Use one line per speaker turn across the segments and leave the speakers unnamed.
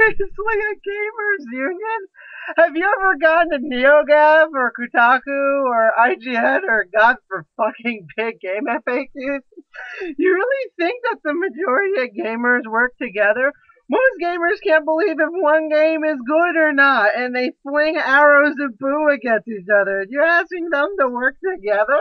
seriously a gamers union? Have you ever gone to NeoGAF or Kotaku or IGN or gone for fucking big game FAQs? You really think that the majority of gamers work together? Most gamers can't believe if one game is good or not, and they fling arrows of boo against each other. You're asking them to work together?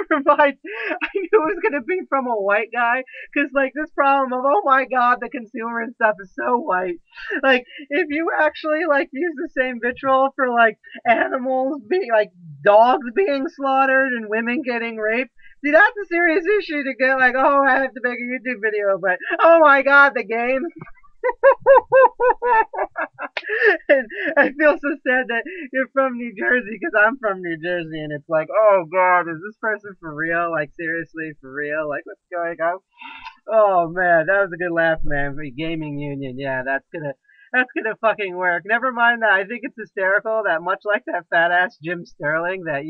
Provide. I knew it was gonna be from a white guy, because like this problem of oh my god, the consumer and stuff is so white. Like if you actually like use the same vitriol for like animals being like dogs being slaughtered and women getting raped. See, that's a serious issue to get like, oh, I have to make a YouTube video, but oh my god, the games. And I feel so sad that you're from New Jersey because I'm from New Jersey, and it's like, oh god, is this person for real? Like seriously, for real? Like what's going on? Oh man, that was a good laugh, man. For gaming union, yeah, that's gonna fucking work. Never mind that. I think it's hysterical that much like that fat ass Jim Sterling that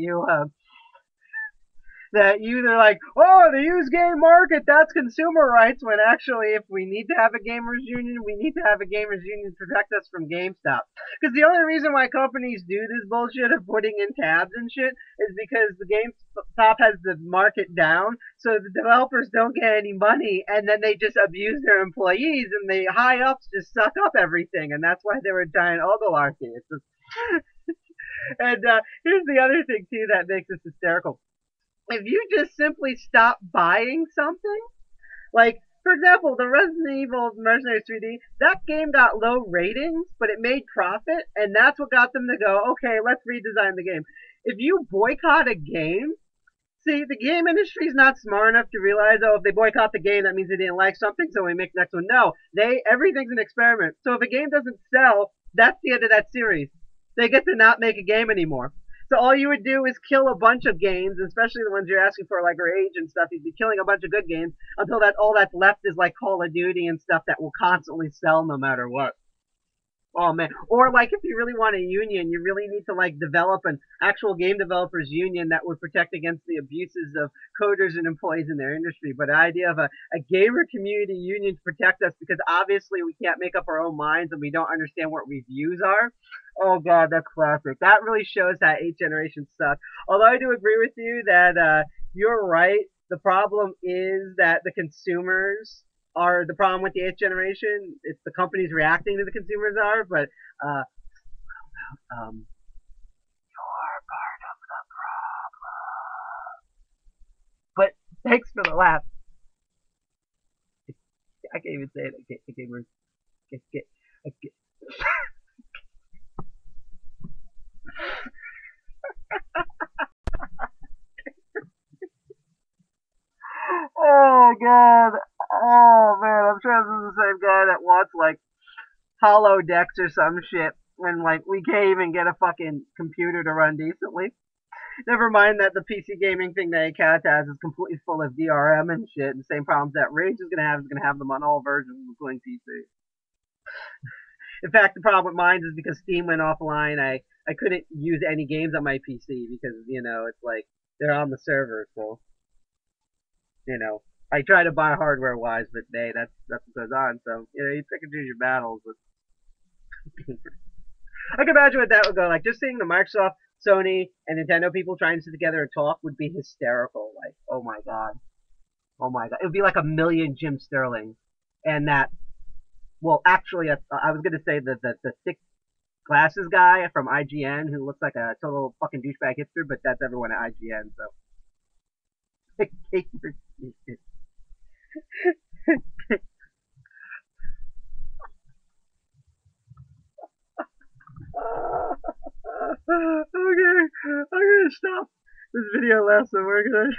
they're like, oh, the used game market, that's consumer rights, when actually, if we need to have a gamers union, we need to have a gamers union to protect us from GameStop. Because the only reason why companies do this bullshit of putting in tabs and shit is because the GameStop has the market down, so the developers don't get any money, and then they just abuse their employees, and the high ups just suck up everything, and that's why they're a giant oligarchy. It's just, and here's the other thing too that makes this hysterical. If you just simply stop buying something, like for example, the Resident Evil Mercenaries 3D, that game got low ratings, but it made profit, and that's what got them to go, okay, let's redesign the game. If you boycott a game, see, the game industry is not smart enough to realize, oh, if they boycott the game, that means they didn't like something, so we make the next one. No, everything's an experiment. So if a game doesn't sell, that's the end of that series. They get to not make a game anymore. So all you would do is kill a bunch of games, especially the ones you're asking for, like Rage and stuff. You'd be killing a bunch of good games until that all that's left is like Call of Duty and stuff that will constantly sell no matter what. Oh man. Or like if you really want a union, you really need to like develop an actual game developers union that would protect against the abuses of coders and employees in their industry. But the idea of a gamer community union to protect us because obviously we can't make up our own minds and we don't understand what reviews are. Oh god, that's classic. That really shows that 8th generation suck. Although I do agree with you that you're right. The problem is that the consumers are the problem with the 8th generation. It's the companies reacting to the consumers are, but you're part of the problem. But thanks for the laugh. I can't even say it. I can't even get. Oh god. Oh man, I'm sure this is the same guy that wants like hollow decks or some shit when like we can't even get a fucking computer to run decently. Never mind that the PC gaming thing that Cat has is completely full of DRM and shit, and the same problems that Rage is gonna have them on all versions, including PC. In fact, the problem with mine is because Steam went offline. I couldn't use any games on my PC because it's like they're on the server, so I try to buy hardware wise, but hey, that's what goes on. So you pick and choose your battles. With I can imagine what that would go like. Just seeing the Microsoft, Sony, and Nintendo people trying to sit together and talk would be hysterical. Like, oh my god, oh my god, it would be like a million Jim Sterling, and that. Well, actually, I was gonna say the thick glasses guy from IGN who looks like a total fucking douchebag hipster, but that's everyone at IGN. So, okay, I'm gonna stop this video now, so we're gonna